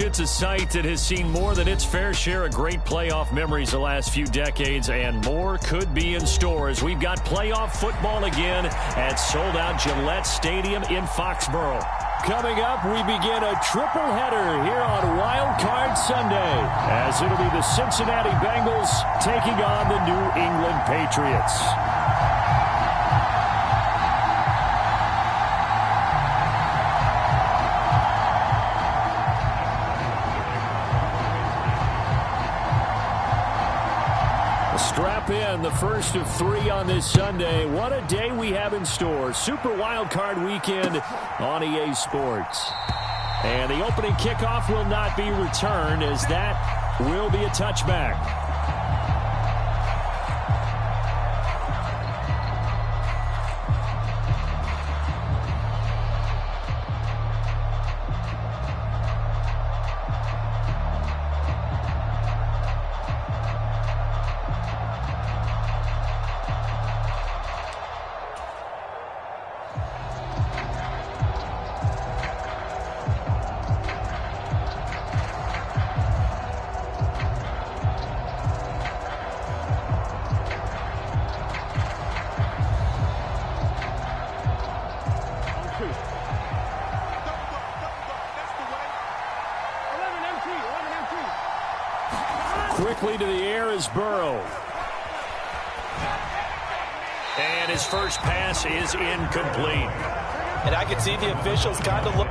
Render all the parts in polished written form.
It's a site that has seen more than its fair share of great playoff memories the last few decades, and more could be in store as we've got playoff football again at sold-out Gillette Stadium in Foxborough. Coming up, we begin a triple header here on Wild Card Sunday, as it'll be the Cincinnati Bengals taking on the New England Patriots. Strap in, the first of 3 on this Sunday. What a day we have in store. Super Wild Card Weekend on EA Sports. And the opening kickoff will not be returned, as that will be a touchback. Quickly to the air is Burrow. And his first pass is incomplete. And I can see the officials kind of look.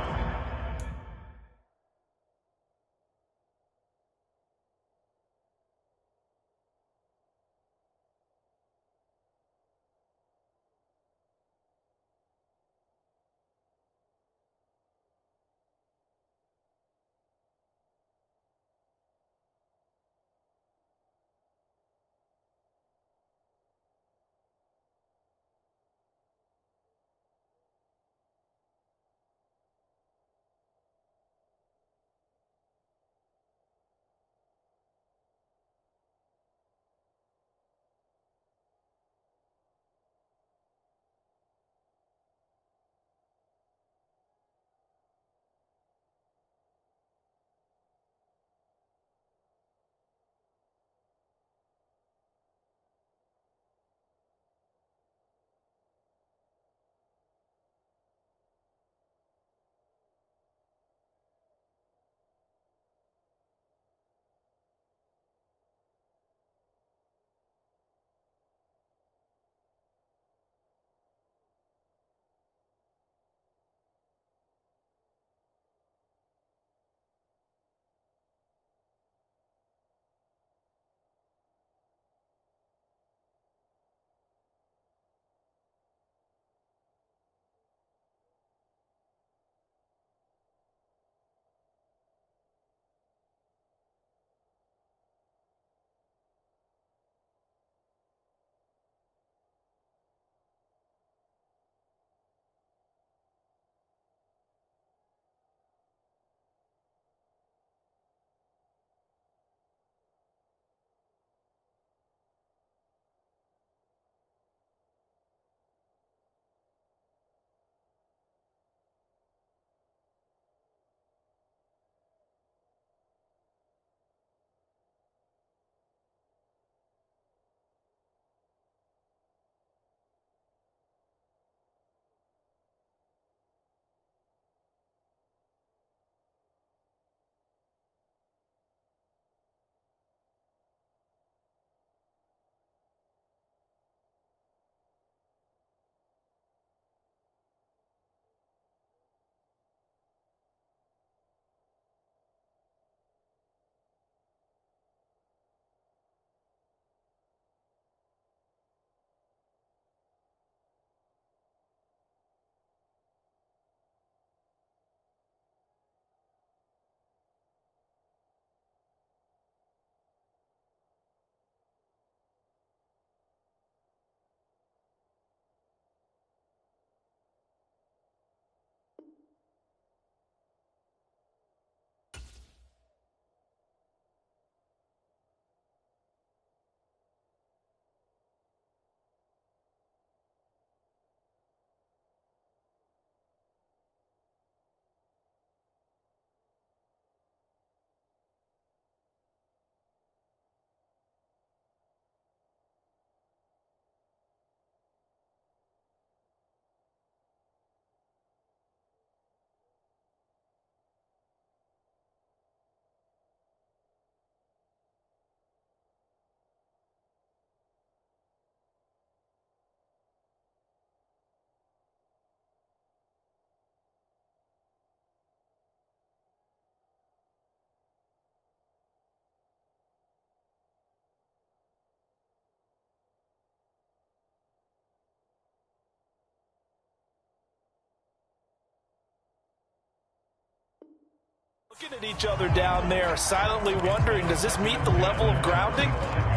Looking at each other down there, silently wondering, does this meet the level of grounding?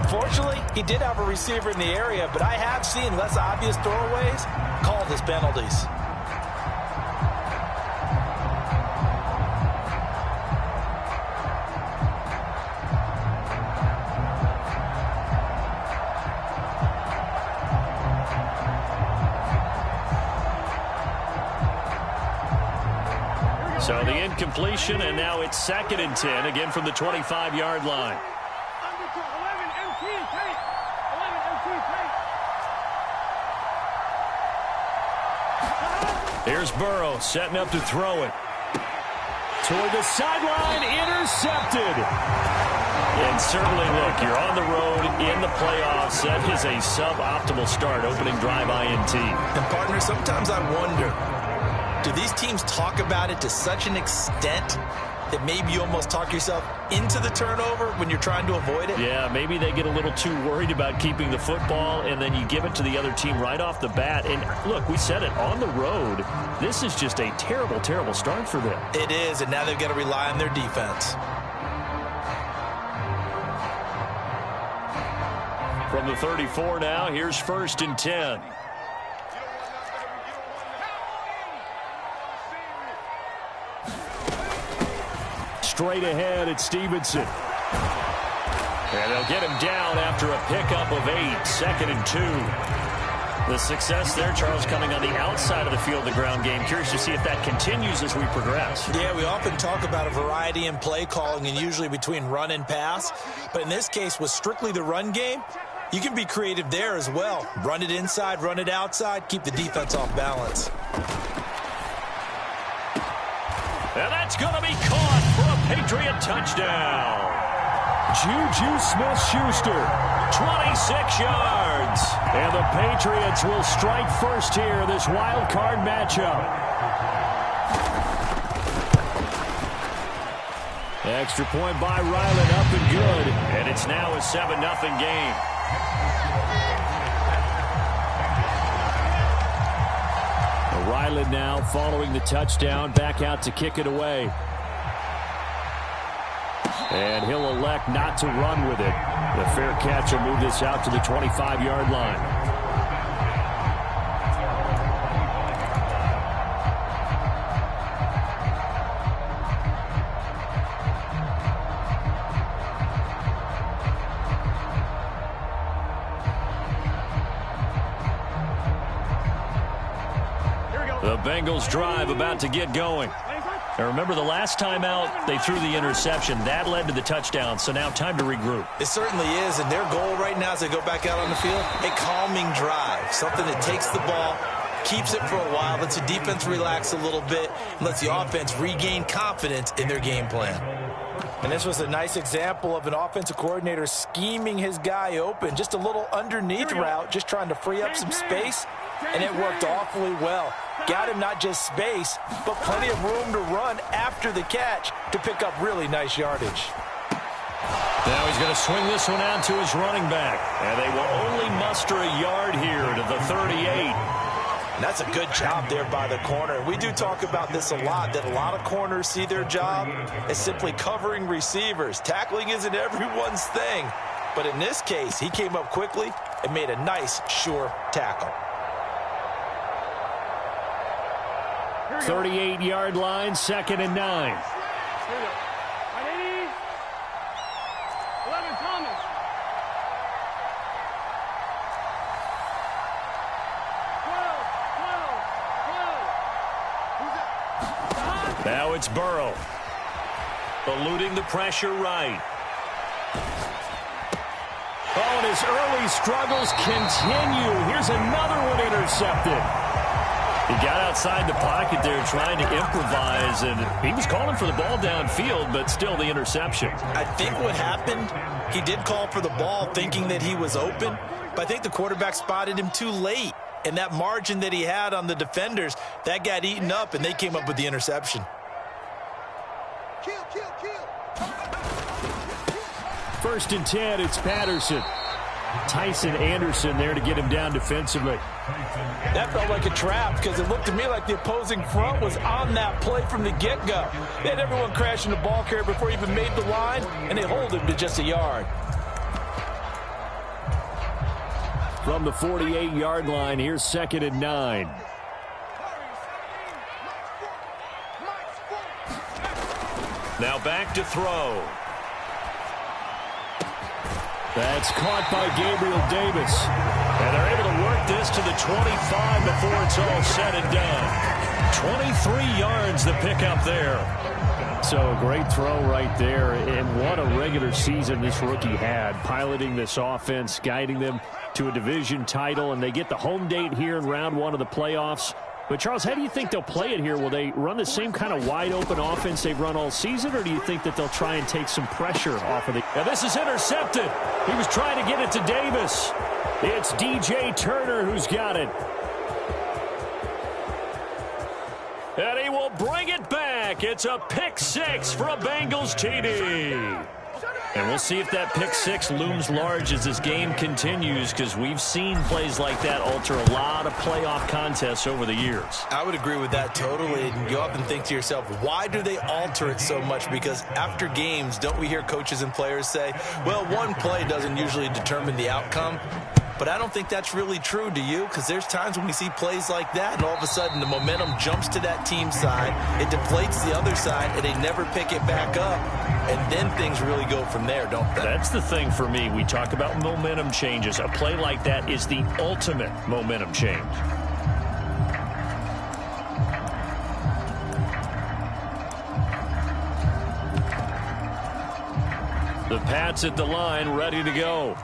Fortunately, he did have a receiver in the area, but I have seen less obvious throwaways called as penalties. So the incompletion, and now it's 2nd and 10, again from the 25-yard line. Here's Burrow setting up to throw it. Toward the sideline, intercepted. And certainly, look, you're on the road in the playoffs. That is a suboptimal start, opening drive INT. And partner, sometimes I wonder, do these teams talk about it to such an extent that maybe you almost talk yourself into the turnover when you're trying to avoid it? Yeah, maybe they get a little too worried about keeping the football, and then you give it to the other team right off the bat. And look, we said it, on the road, this is just a terrible, terrible start for them. It is, and now they've got to rely on their defense. From the 34 now, here's 1st and 10. Straight ahead at Stevenson. And they'll get him down after a pickup of 8, 2nd and 2. The success there, Charles, coming on the outside of the field, the ground game. Curious to see if that continues as we progress. Yeah, we often talk about a variety in play calling and usually between run and pass. But in this case, with strictly the run game, you can be creative there as well. Run it inside, run it outside, keep the defense off balance. And that's going to be caught for a Patriot touchdown. Juju Smith-Schuster, 26 yards. And the Patriots will strike first here, this wild card matchup. Extra point by Ryland, up and good. And it's now a 7-0 game. Ryland now following the touchdown, back out to kick it away. And he'll elect not to run with it. The fair catch will move this out to the 25-yard line. The Bengals drive about to get going. Now remember, the last time out, they threw the interception. That led to the touchdown, so now time to regroup. It certainly is, and their goal right now as they go back out on the field, a calming drive, something that takes the ball, keeps it for a while, lets the defense relax a little bit, and lets the offense regain confidence in their game plan. And this was a nice example of an offensive coordinator scheming his guy open, just a little underneath route, just trying to free up some space, and it worked awfully well. Got him not just space, but plenty of room to run after the catch to pick up really nice yardage. Now he's going to swing this one out to his running back. And they will only muster a yard here to the 38. And that's a good job there by the corner. We do talk about this a lot, that a lot of corners see their job as simply covering receivers. Tackling isn't everyone's thing. But in this case, he came up quickly and made a nice, sure tackle. 38-yard line, 2nd and 9. Here we go. 11 Thomas. Now it's Burrow. Eluding the pressure right. Oh, and his early struggles continue. Here's another one intercepted. He got outside the pocket there trying to improvise, and he was calling for the ball downfield, but still the interception. I think what happened, he did call for the ball thinking that he was open, but I think the quarterback spotted him too late. And that margin that he had on the defenders, that got eaten up, and they came up with the interception. Kill. 1st and 10, it's Patterson. Tyson Anderson there to get him down defensively. That felt like a trap because it looked to me like the opposing front was on that play from the get-go. They had everyone crashing the ball carrier before he even made the line, and they hold him to just a yard. From the 48-yard line, here's 2nd and 9. Now back to throw. That's caught by Gabriel Davis. And they're able to work this to the 25 before it's all said and done. 23 yards the pickup there. So great throw right there. And what a regular season this rookie had, piloting this offense, guiding them to a division title. And they get the home date here in round 1 of the playoffs. But, Charles, how do you think they'll play it here? Will they run the same kind of wide-open offense they've run all season, or do you think that they'll try and take some pressure off of it? Now, this is intercepted. He was trying to get it to Davis. It's DJ Turner who's got it. And he will bring it back. It's a pick 6 for a Bengals TD. And we'll see if that pick 6 looms large as this game continues, because we've seen plays like that alter a lot of playoff contests over the years. I would agree with that totally. And you often think to yourself, why do they alter it so much? Because after games, don't we hear coaches and players say, well, one play doesn't usually determine the outcome? But I don't think that's really true, do you? Because there's times when we see plays like that, and all of a sudden the momentum jumps to that team's side, it deflates the other side, and they never pick it back up. And then things really go from there, don't they? That's the thing for me. We talk about momentum changes. A play like that is the ultimate momentum change. The Pats at the line, ready to go.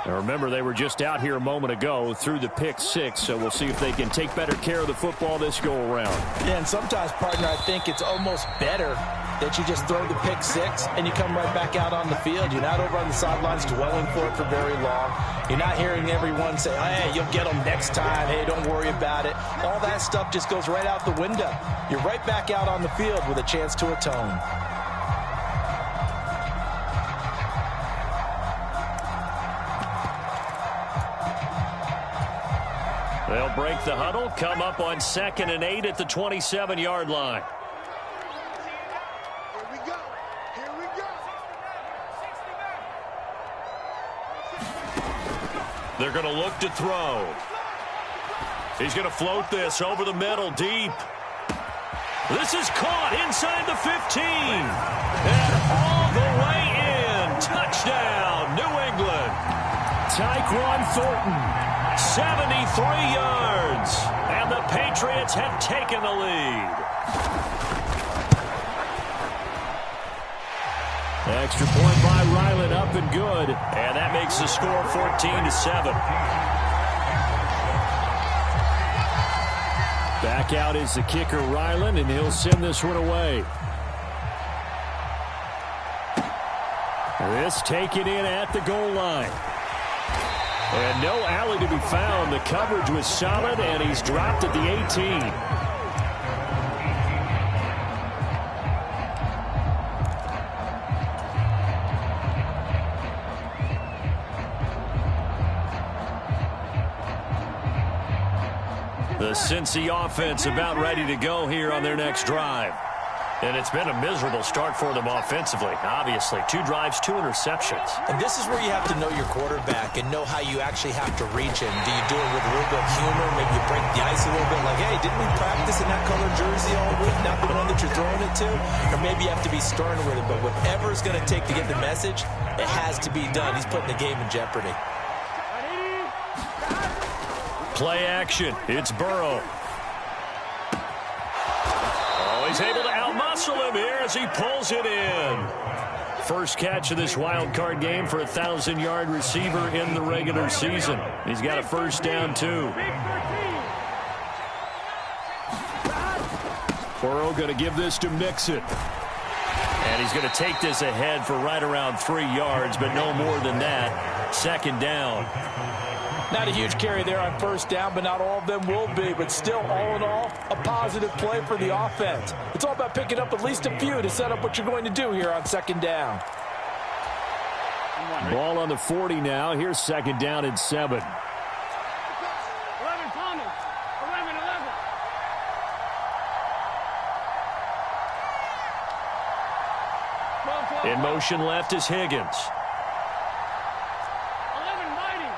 Now remember, they were just out here a moment ago through the pick 6, so we'll see if they can take better care of the football this go-around. Yeah, and sometimes, partner, I think it's almost better that you just throw the pick 6 and you come right back out on the field. You're not over on the sidelines dwelling for it for very long. You're not hearing everyone say, hey, you'll get them next time. Hey, don't worry about it. All that stuff just goes right out the window. You're right back out on the field with a chance to atone. They'll break the huddle, come up on 2nd and 8 at the 27-yard line. Here we go. Here we go. They're going to look to throw. He's going to float this over the middle, deep. This is caught inside the 15. And all the way in. Touchdown, New England. Tyquan Thornton. 73 yards, and the Patriots have taken the lead. Extra point by Ryland, up and good, and that makes the score 14-7. Back out is the kicker, Ryland, and he'll send this one away. This taken in at the goal line. And no alley to be found. The coverage was solid, and he's dropped at the 18. The Cincy offense about ready to go here on their next drive. And it's been a miserable start for them offensively, obviously. 2 drives, 2 interceptions. And this is where you have to know your quarterback and know how you actually have to reach him. Do you do it with a little bit of humor? Maybe you break the ice a little bit like, hey, didn't we practice in that color jersey all week, not the one that you're throwing it to? Or maybe you have to be stern with it. But whatever it's going to take to get the message, it has to be done. He's putting the game in jeopardy. Play action. It's Burrow. He's able to outmuscle him here as he pulls it in. First catch of this wild card game for a 1,000-yard receiver in the regular season. He's got a first down, too. Burrow going to give this to Mixon. And he's going to take this ahead for right around 3 yards, but no more than that. Second down. Not a huge carry there on first down, but not all of them will be. But still, all in all, a positive play for the offense. It's all about picking up at least a few to set up what you're going to do here on second down. Ball on the 40 now. Here's second down and 7. 11 Thomas. 11. In motion left is Higgins. 11 mighty.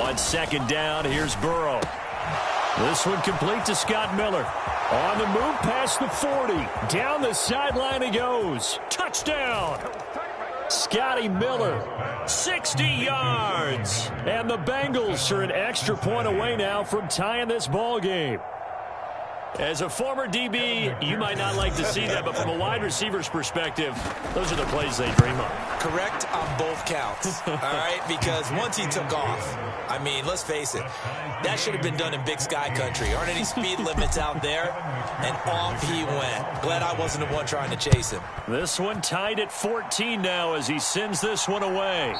On second down, here's Burrow. This one complete to Scott Miller. On the move past the 40. Down the sideline he goes. Touchdown! Scotty Miller, 60 yards. And the Bengals are an extra point away now from tying this ball game. As a former DB, you might not like to see that, but from a wide receiver's perspective, those are the plays they dream of. Correct on both counts, all right? Because once he took off, I mean, let's face it, that should have been done in Big Sky country. Aren't any speed limits out there? And off he went. Glad I wasn't the one trying to chase him. This one tied at 14 now as he sends this one away.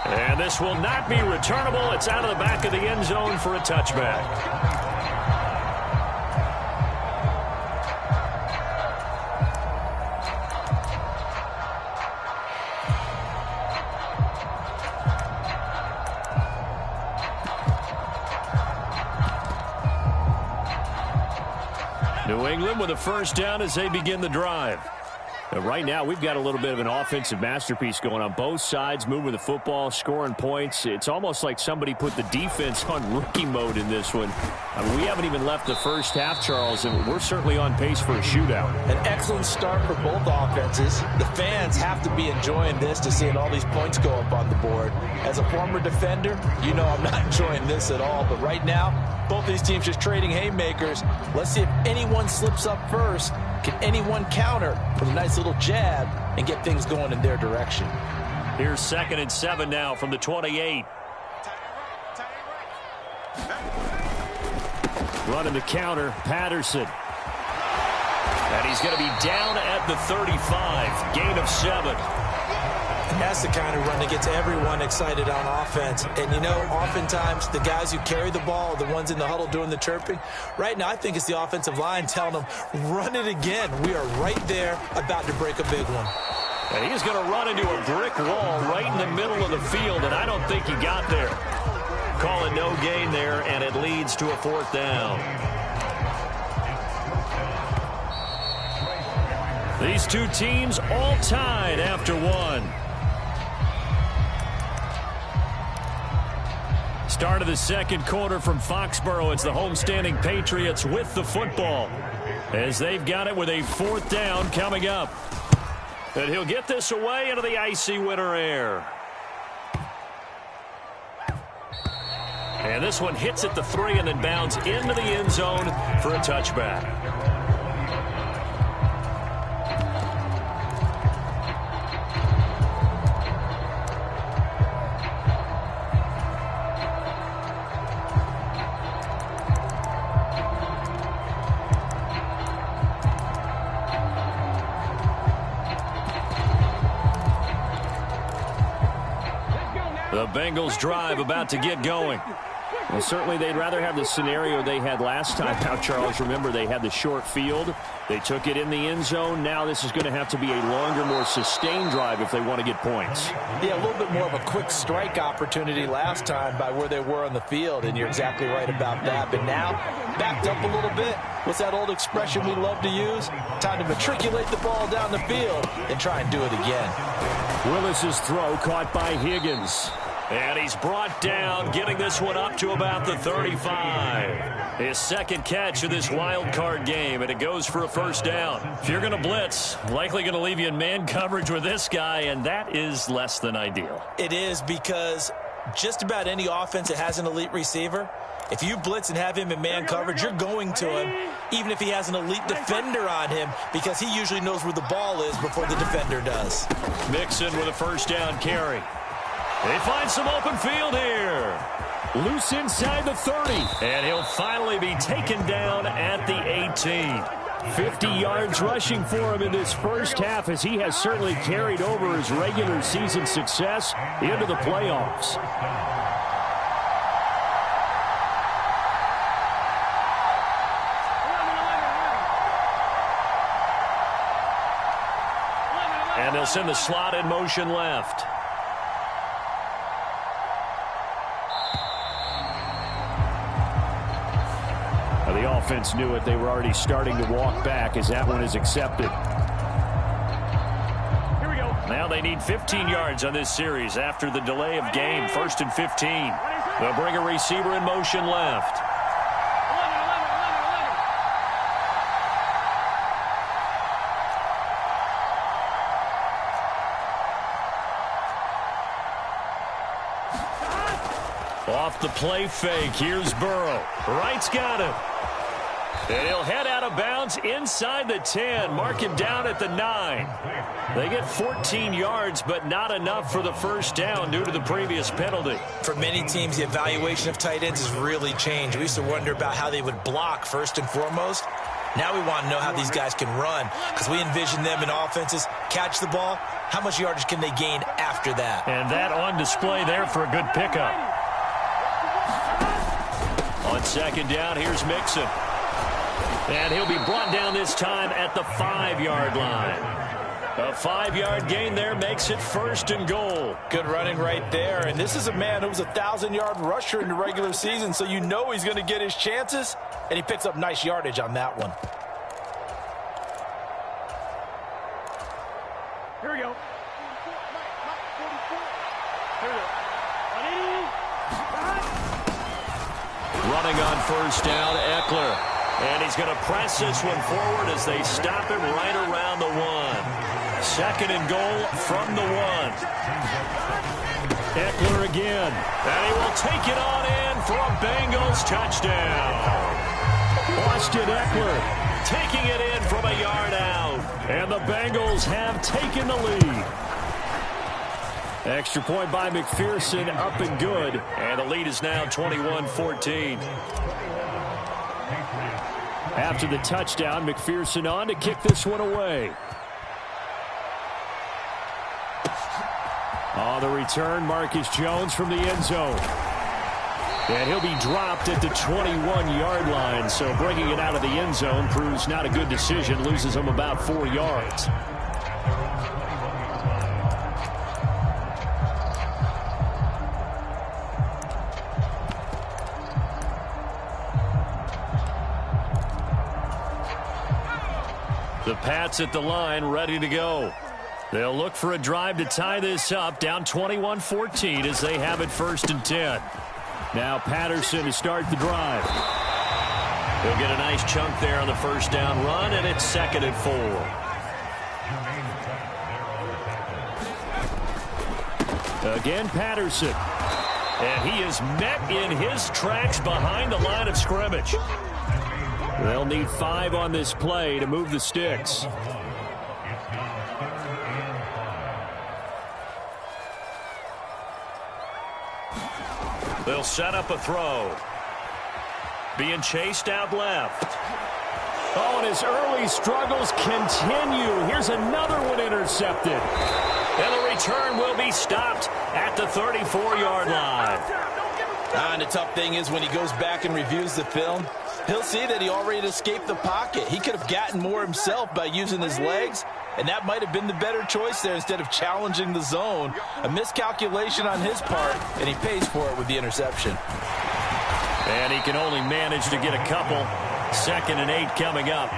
And this will not be returnable. It's out of the back of the end zone for a touchback. New England with a first down as they begin the drive. Right now, we've got a little bit of an offensive masterpiece going on both sides, moving the football, scoring points. It's almost like somebody put the defense on rookie mode in this one. I mean, we haven't even left the first half, Charles, and we're certainly on pace for a shootout. An excellent start for both offenses. The fans have to be enjoying this to seeing all these points go up on the board. As a former defender, you know I'm not enjoying this at all. But right now, both these teams just trading haymakers. Let's see if anyone slips up first. Can anyone counter with a nice little jab and get things going in their direction? Here's second and 7 now from the 28. Running the counter, Patterson. And he's going to be down at the 35. Gain of 7. And that's the kind of run that gets everyone excited on offense. And, you know, oftentimes the guys who carry the ball are the ones in the huddle doing the chirping. Right now, I think it's the offensive line telling them, run it again. We are right there about to break a big one. And he's going to run into a brick wall right in the middle of the field, and I don't think he got there. Call it no gain there, and it leads to a fourth down. These two teams all tied after one. Start of the second quarter from Foxborough. It's the homestanding Patriots with the football as they've got it with a fourth down coming up. And he'll get this away into the icy winter air. And this one hits at the 3 and then bounds into the end zone for a touchback. The Bengals drive about to get going. Well, certainly they'd rather have the scenario they had last time. Now, Charles, remember, they had the short field. They took it in the end zone. Now this is going to have to be a longer, more sustained drive if they want to get points. Yeah, a little bit more of a quick strike opportunity last time by where they were on the field, and you're exactly right about that. But now, backed up a little bit. What's that old expression we love to use? Time to matriculate the ball down the field and try and do it again. Willis's throw caught by Higgins. And he's brought down, getting this one up to about the 35. His second catch of this wild card game, and it goes for a first down. If you're going to blitz, likely going to leave you in man coverage with this guy, and that is less than ideal. It is, because just about any offense that has an elite receiver, if you blitz and have him in man coverage, you're going to him, even if he has an elite defender on him, because he usually knows where the ball is before the defender does. Mixon with a first down carry. They find some open field here. Loose inside the 30. And he'll finally be taken down at the 18. 50 yards rushing for him in this first half, as he has certainly carried over his regular season success into the playoffs. And they'll send the slot in motion left. Now the offense knew it. They were already starting to walk back as that one is accepted. Here we go. Now they need 15 yards on this series after the delay of game. 1st and 15. They'll bring a receiver in motion left. Off the play fake. Here's Burrow. Wright's got him. And he'll head out of bounds inside the 10. Mark him down at the 9. They get 14 yards, but not enough for the first down due to the previous penalty. For many teams, the evaluation of tight ends has really changed. We used to wonder about how they would block first and foremost. Now we want to know how these guys can run, because we envision them in offenses catch the ball. How much yardage can they gain after that? And that on display there for a good pickup. On 2nd down, here's Mixon. And he'll be brought down this time at the 5-yard line. A 5-yard gain there makes it 1st and goal. Good running right there. And this is a man who was a 1,000-yard rusher in the regular season, so you know he's going to get his chances. And he picks up nice yardage on that one. Here we go. Running on 1st down, Eckler. And he's going to press this one forward as they stop him right around the 1. 2nd and goal from the 1. Eckler again. And he will take it on in for a Bengals touchdown. Austin Eckler taking it in from a yard out. And the Bengals have taken the lead. Extra point by McPherson, up and good. And the lead is now 21-14. After the touchdown, McPherson on to kick this one away. On the return, Marcus Jones from the end zone. And he'll be dropped at the 21-yard line, so bringing it out of the end zone proves not a good decision, loses him about 4 yards. The Pats at the line, ready to go. They'll look for a drive to tie this up, down 21-14 as they have it 1st and 10. Now Patterson to start the drive. He'll get a nice chunk there on the 1st down run, and it's 2nd and 4. Again, Patterson. And he is met in his tracks behind the line of scrimmage. They'll need 5 on this play to move the sticks. They'll set up a throw. Being chased out left. Oh, and his early struggles continue. Here's another one intercepted. And the return will be stopped at the 34-yard line. And the tough thing is when he goes back and reviews the film, he'll see that he already escaped the pocket. He could have gotten more himself by using his legs, and that might have been the better choice there instead of challenging the zone. A miscalculation on his part, and he pays for it with the interception. And he can only manage to get a couple. 2nd and 8 coming up.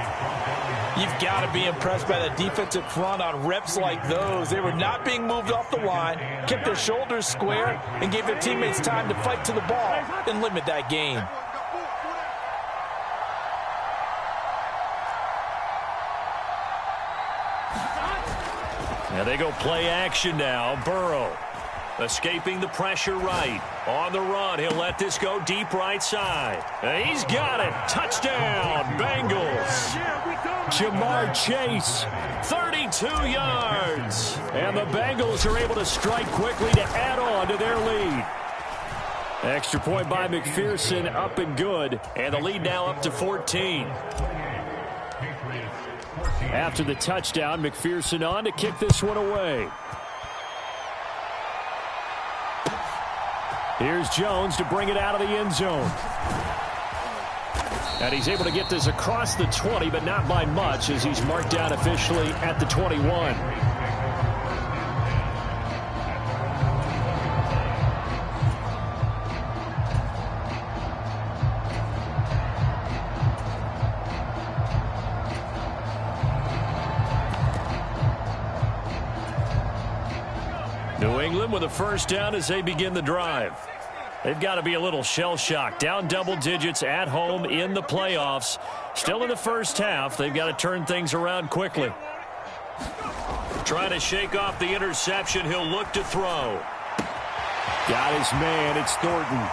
You've got to be impressed by the defensive front on reps like those. They were not being moved off the line, kept their shoulders square, and gave their teammates time to fight to the ball and limit that gain. Now they go play action now. Burrow escaping the pressure right. On the run, he'll let this go deep right side. And he's got it. Touchdown, Bengals. Jamar Chase, 32 yards. And the Bengals are able to strike quickly to add on to their lead. Extra point by McPherson, up and good. And the lead now up to 14. After the touchdown, McPherson on to kick this one away. Here's Jones to bring it out of the end zone. And he's able to get this across the 20, but not by much as he's marked down officially at the 21. them with a first down as they begin the drive. They've got to be a little shell-shocked. Down double digits at home in the playoffs. Still in the first half. They've got to turn things around quickly. Trying to shake off the interception. He'll look to throw. Got his man. It's Thornton.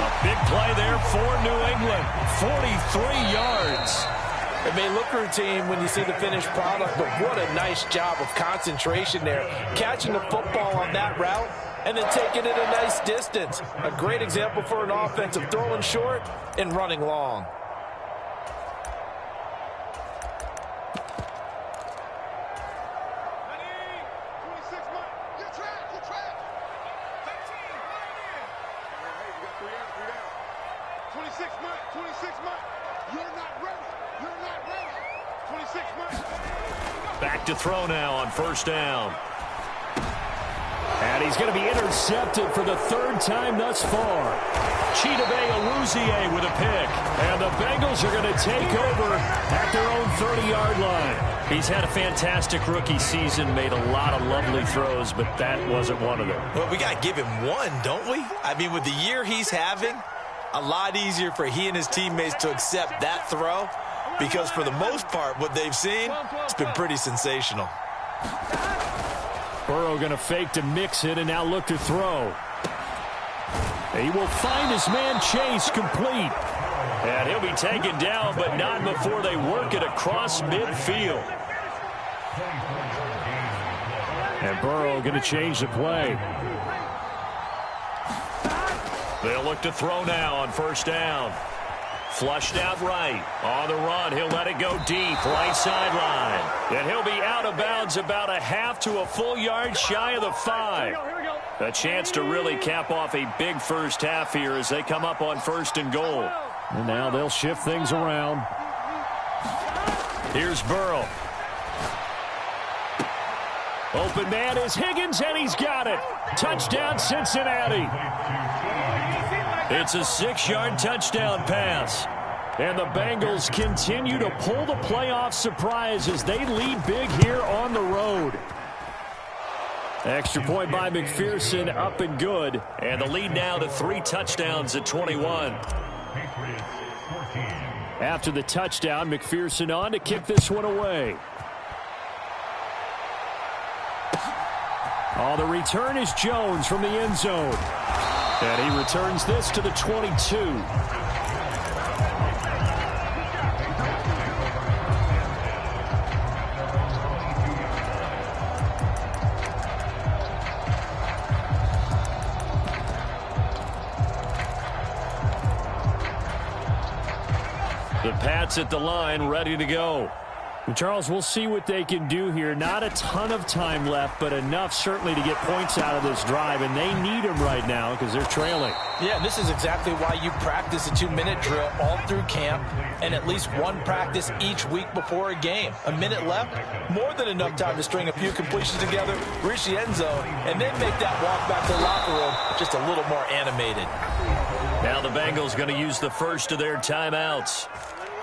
A big play there for New England. 43 yards. It may look routine when you see the finished product, but what a nice job of concentration there. Catching the football on that route and then taking it a nice distance. A great example for an offense of throwing short and running long. Back to throw now on first down. And he's going to be intercepted for the third time thus far. Chidobe Awuzie with a pick. And the Bengals are going to take over at their own 30-yard line. He's had a fantastic rookie season, made a lot of lovely throws, but that wasn't one of them. Well, we got to give him one, don't we? I mean, with the year he's having, a lot easier for he and his teammates to accept that throw. Because for the most part, what they've seen, it's been pretty sensational. Burrow going to fake to mix it and now look to throw. He will find his man Chase complete. And he'll be taken down, but not before they work it across midfield. And Burrow going to change the play. They'll look to throw now on first down. Flushed out right. On the run, he'll let it go deep, right sideline. And he'll be out of bounds about a half to a full yard shy of the 5. A chance to really cap off a big first half here as they come up on first and goal. And now they'll shift things around. Here's Burrow. Open man is Higgins, and he's got it. Touchdown, Cincinnati. It's a 6-yard touchdown pass. And the Bengals continue to pull the playoff surprise as they lead big here on the road. Extra point by McPherson, up and good. And the lead now to 3 touchdowns at 21. After the touchdown, McPherson on to kick this one away. Oh, the return is Jones from the end zone. And he returns this to the 22. The Pats at the line, ready to go. And Charles, we'll see what they can do here. Not a ton of time left, but enough certainly to get points out of this drive, and they need them right now because they're trailing. Yeah, and this is exactly why you practice a 2-minute drill all through camp and at least one practice each week before a game. A minute left, more than enough time to string a few completions together, reach the end zone, and then make that walk back to the locker room just a little more animated. Now the Bengals going to use the first of their timeouts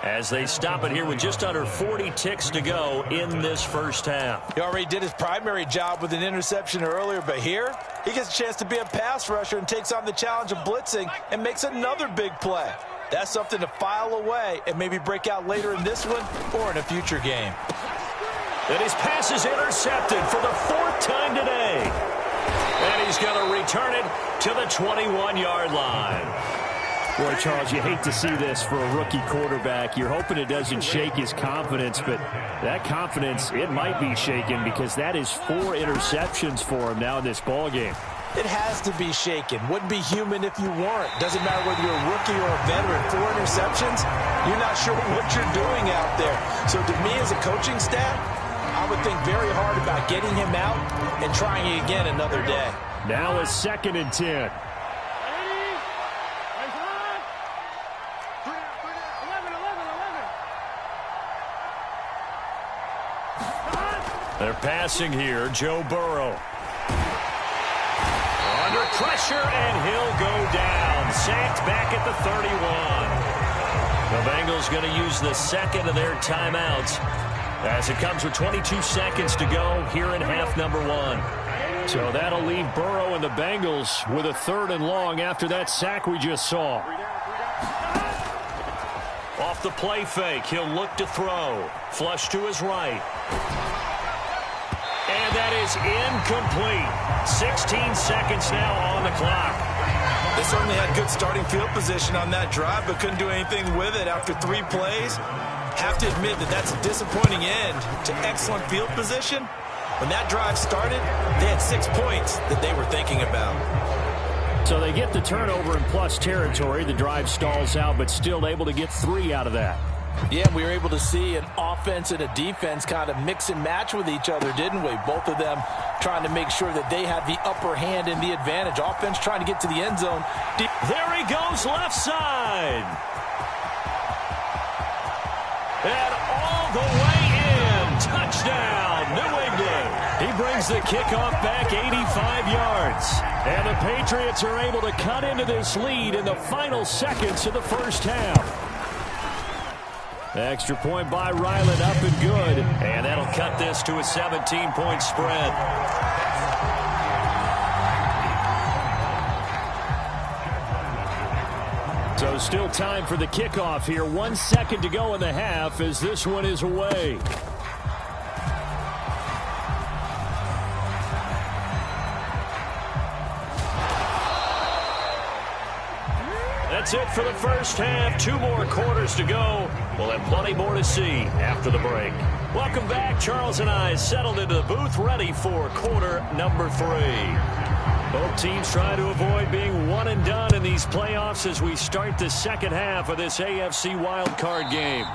as they stop it here with just under 40 ticks to go in this first half. He already did his primary job with an interception earlier, but here he gets a chance to be a pass rusher and takes on the challenge of blitzing and makes another big play. That's something to file away and maybe break out later in this one or in a future game. And his pass is intercepted for the 4th time today. And he's going to return it to the 21-yard line. Boy, Charles, you hate to see this for a rookie quarterback. You're hoping it doesn't shake his confidence, but that confidence, it might be shaken because that is 4 interceptions for him now in this ballgame. It has to be shaken. Wouldn't be human if you weren't. Doesn't matter whether you're a rookie or a veteran. 4 interceptions, you're not sure what you're doing out there. So to me as a coaching staff, I would think very hard about getting him out and trying it again another day. Now a 2nd and 10. They're passing here. Joe Burrow. Under pressure, and he'll go down. Sacked back at the 31. The Bengals going to use the 2nd of their timeouts as it comes with 22 seconds to go here in half number 1. So that'll leave Burrow and the Bengals with a 3rd and long after that sack we just saw. Off the play fake, he'll look to throw. Flush to his right. And that is incomplete. 16 seconds now on the clock. They certainly had good starting field position on that drive, but couldn't do anything with it after 3 plays. Have to admit that that's a disappointing end to excellent field position. When that drive started, they had 6 points that they were thinking about. So they get the turnover in plus territory. The drive stalls out, but still able to get 3 out of that. Yeah, we were able to see an offense and a defense kind of mix and match with each other, didn't we? Both of them trying to make sure that they have the upper hand and the advantage. Offense trying to get to the end zone. There he goes, left side. And all the way in. Touchdown, New England. He brings the kickoff back 85 yards. And the Patriots are able to cut into this lead in the final seconds of the first half. Extra point by Ryland, up and good. And that'll cut this to a 17-point spread. So still time for the kickoff here. 1 second to go in the half as this one is away. That's it for the first half. 2 more quarters to go. We'll have plenty more to see after the break. Welcome back. Charles and I settled into the booth, ready for quarter number 3. Both teams trying to avoid being one and done in these playoffs as we start the second half of this AFC wildcard game.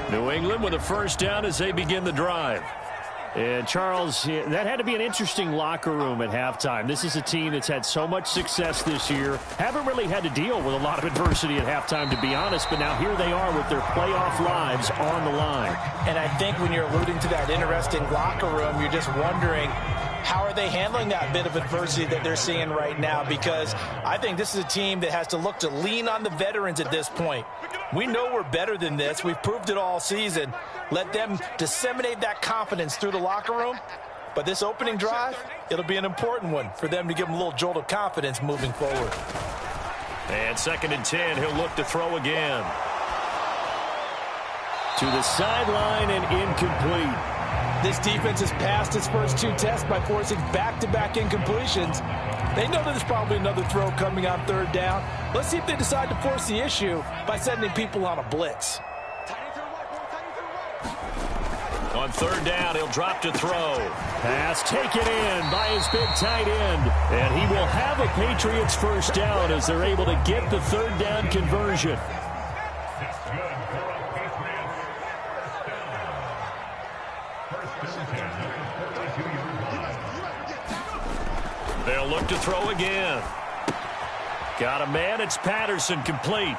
New England with a first down as they begin the drive. And Charles, that had to be an interesting locker room at halftime. This is a team that's had so much success this year. Haven't really had to deal with a lot of adversity at halftime, to be honest. But now here they are with their playoff lives on the line. And I think when you're alluding to that interesting locker room, you're just wondering, how are they handling that bit of adversity that they're seeing right now? Because I think this is a team that has to look to lean on the veterans at this point. We know we're better than this. We've proved it all season. Let them disseminate that confidence through the locker room. But this opening drive, it'll be an important one for them to give them a little jolt of confidence moving forward. And 2nd and 10, he'll look to throw again. To the sideline and incomplete. This defense has passed its first 2 tests by forcing back-to-back incompletions. They know that there's probably another throw coming on 3rd down. Let's see if they decide to force the issue by sending people on a blitz. On 3rd down, he'll drop to throw. Pass taken in by his big tight end. And he will have a Patriots first down as they're able to get the 3rd down conversion. They'll look to throw again. Got a man. It's Patterson, complete.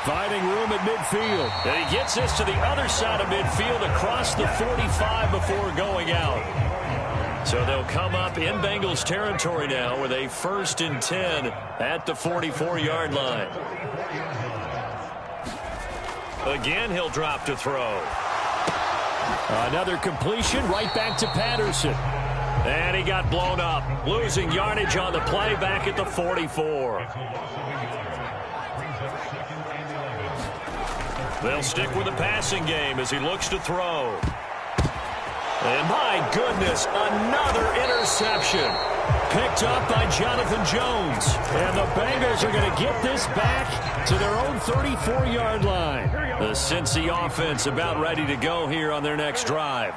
Finding room at midfield. And he gets this to the other side of midfield across the 45 before going out. So they'll come up in Bengals territory now with a 1st and 10 at the 44-yard line. Again, he'll drop to throw. Another completion right back to Patterson. And he got blown up, losing yardage on the play back at the 44. They'll stick with the passing game as he looks to throw. And my goodness, another interception. Picked up by Jonathan Jones. And the Bengals are going to get this back to their own 34-yard line. The Cincy offense about ready to go here on their next drive.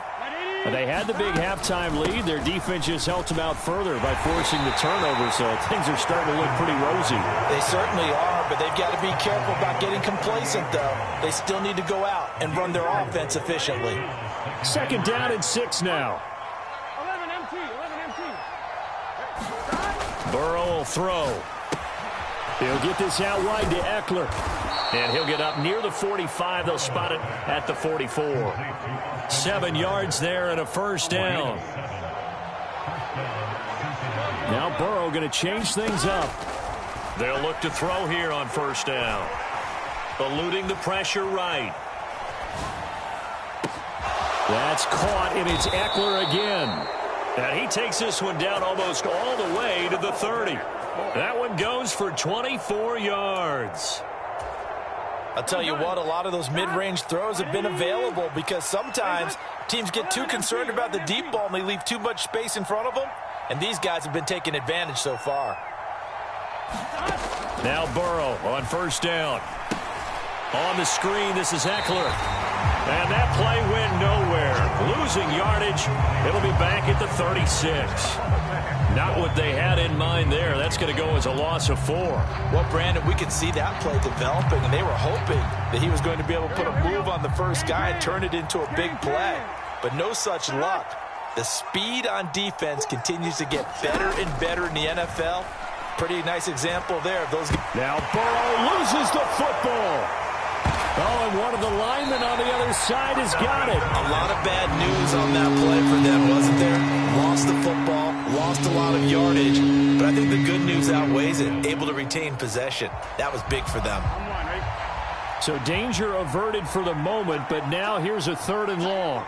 They had the big halftime lead. Their defense just helped them out further by forcing the turnover, so things are starting to look pretty rosy. They certainly are, but they've got to be careful about getting complacent, though. They still need to go out and run their offense efficiently. 2nd down and 6 now. 11 MT. Burrow will throw. He'll get this out wide to Eckler. And he'll get up near the 45. They'll spot it at the 44. 7 yards there and a first down. Now Burrow going to change things up. They'll look to throw here on first down. Eluding the pressure right. That's caught, and it's Eckler again. And he takes this one down almost all the way to the 30. That one goes for 24 yards. I'll tell you what, a lot of those mid-range throws have been available because sometimes teams get too concerned about the deep ball and they leave too much space in front of them, and these guys have been taking advantage so far. Now Burrow on first down. On the screen, this is Eckler. And that play went nowhere. Losing yardage. It'll be back at the 36. Not what they had in mind there. That's going to go as a loss of 4. Well, Brandon, we could see that play developing, and they were hoping that he was going to be able to put a move on the first guy and turn it into a big play. But no such luck. The speed on defense continues to get better and better in the NFL. Pretty nice example there of those. Now Burrow loses the football. Oh, and one of the linemen on the other side has got it. A lot of bad news on that play for them, wasn't there? Lost the football, lost a lot of yardage, but I think the good news outweighs it. Able to retain possession. That was big for them. So danger averted for the moment, but now here's a 3rd and long.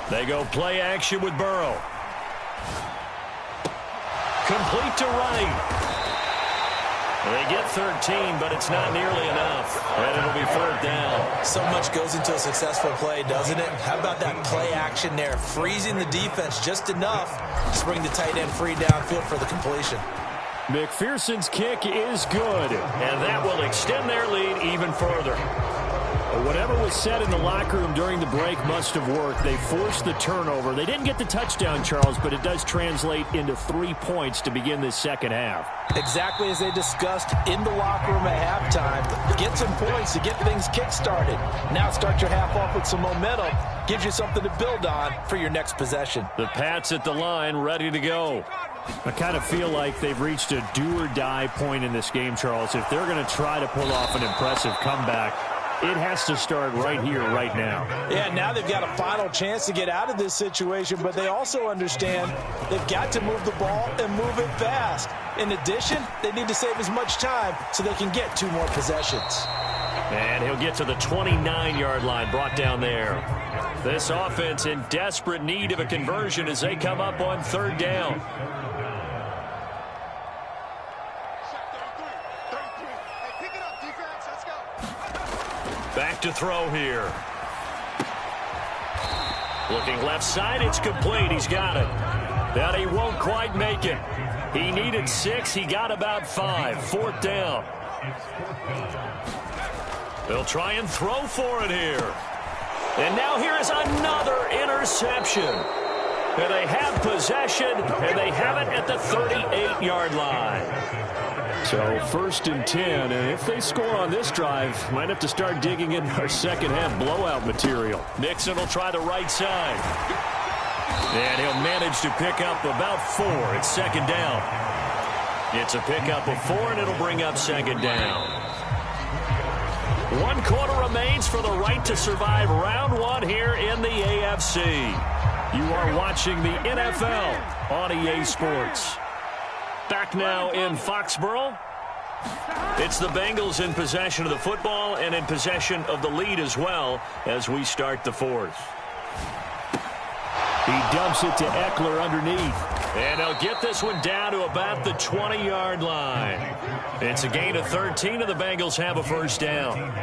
They go play action with Burrow. Complete to right. They get 13, but it's not nearly enough. And it'll be 4th down. So much goes into a successful play, doesn't it? How about that play action there? Freezing the defense just enough to bring the tight end free downfield for the completion. McPherson's kick is good, and that will extend their lead even further. Whatever was said in the locker room during the break must have worked. They forced the turnover. They didn't get the touchdown, Charles, but it does translate into 3 points to begin this second half. Exactly as they discussed in the locker room at halftime. Get some points to get things kick-started. Now start your half off with some momentum. Gives you something to build on for your next possession. The Pats at the line, ready to go. I kind of feel like they've reached a do-or-die point in this game, Charles. If they're going to try to pull off an impressive comeback, it has to start right here, right now. Yeah, now they've got a final chance to get out of this situation, but they also understand they've got to move the ball and move it fast. In addition, they need to save as much time so they can get 2 more possessions. And he'll get to the 29-yard line, brought down there. This offense in desperate need of a conversion as they come up on 3rd down. Back to throw here. Looking left side, it's complete. He's got it. That he won't quite make it. He needed 6. He got about 5. 4th down. They'll try and throw for it here. And now here is another interception. And they have possession, and they have it at the 38-yard line. So 1st and 10, and if they score on this drive, might have to start digging in our second half blowout material. Mixon will try the right side. And he'll manage to pick up about 4. It's 2nd down. It's a pickup of 4, and it'll bring up 2nd down. 1 quarter remains for the right to survive round 1 here in the AFC. You are watching the NFL on EA Sports. Back now in Foxborough. It's the Bengals in possession of the football and in possession of the lead as well as we start the 4th. He dumps it to Eckler underneath. And they'll get this one down to about the 20-yard line. It's a gain of 13, and the Bengals have a 1st down.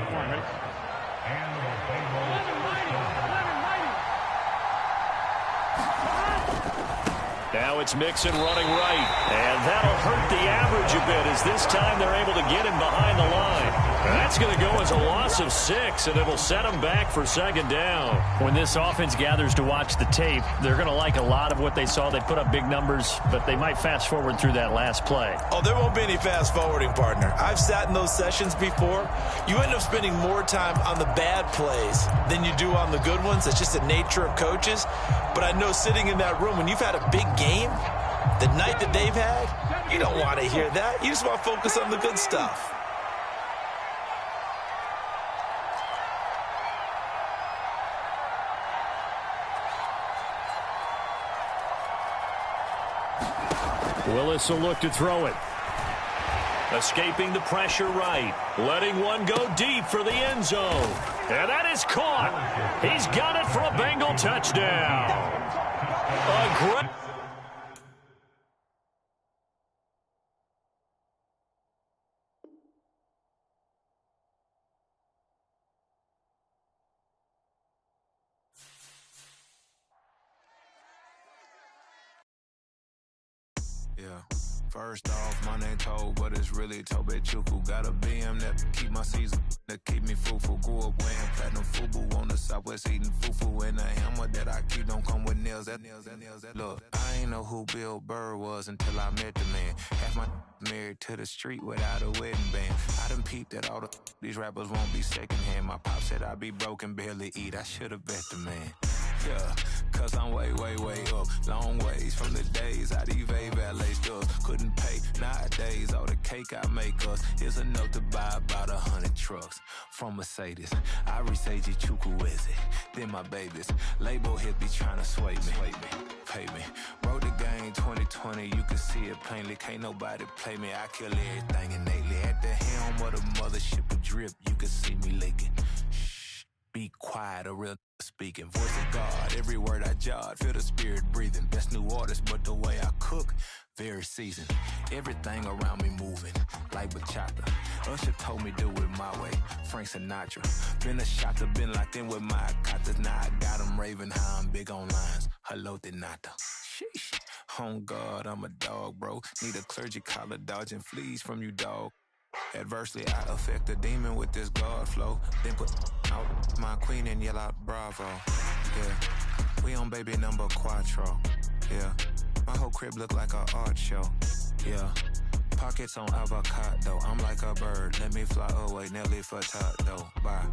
Now it's Mixon running right. And that'll hurt the average a bit as this time they're able to get him behind the line. That's going to go as a loss of 6, and it'll set them back for 2nd down. When this offense gathers to watch the tape, they're going to like a lot of what they saw. They put up big numbers, but they might fast forward through that last play. Oh, there won't be any fast forwarding, partner. I've sat in those sessions before. You end up spending more time on the bad plays than you do on the good ones. It's just the nature of coaches. But I know sitting in that room, when you've had a big game, the night that they've had, you don't want to hear that. You just want to focus on the good stuff. Willis will look to throw it. Escaping the pressure right. Letting one go deep for the end zone. And that is caught. He's got it for a Bengal touchdown. Yeah. First off, my name Toad, but it's really Tobe Chuku. Got a BM that keep my season, that keep me fruitful. Grew up wearing platinum FUBU on the Southwest, eating fufu. And a hammer that I keep don't come with nails. Look, I ain't know who Bill Burr was until I met the man. Half my married to the street without a wedding band. I done peeped that all these rappers won't be secondhand. My pop said I'd be broken, barely eat. I should've bet the man. Yeah, cause I'm way up, long ways from the days I eBay valet stores. Couldn't pay nowadays, all the cake I make us is enough to buy about 100 trucks from Mercedes. I research Chukwueze, then my babies. Label hit be trying to sway me, pay me. Wrote the game 2020, you can see it plainly. Can't nobody play me, I kill everything innately. At the helm of the mothership of drip, you can see me leaking. Shh, be quiet, a real speaking. Voice of God, every word I jot, feel the spirit breathing. Best new artist, but the way I cook, very seasoned. Everything around me moving, like bachata. Usher told me do it my way, Frank Sinatra. Been a shotter, been locked in with my katas. Now I got them raving how I'm big on lines. Hello, Denata. Sheesh. On God, I'm a dog, bro. Need a clergy collar, dodging fleas from you, dog. Adversely, I affect a demon with this God flow. Then put out my queen and yell out bravo. Yeah, we on baby number quattro. Yeah, my whole crib look like a art show. Yeah, pockets on avocado. I'm like a bird, let me fly away, Nelly Furtado. Bye.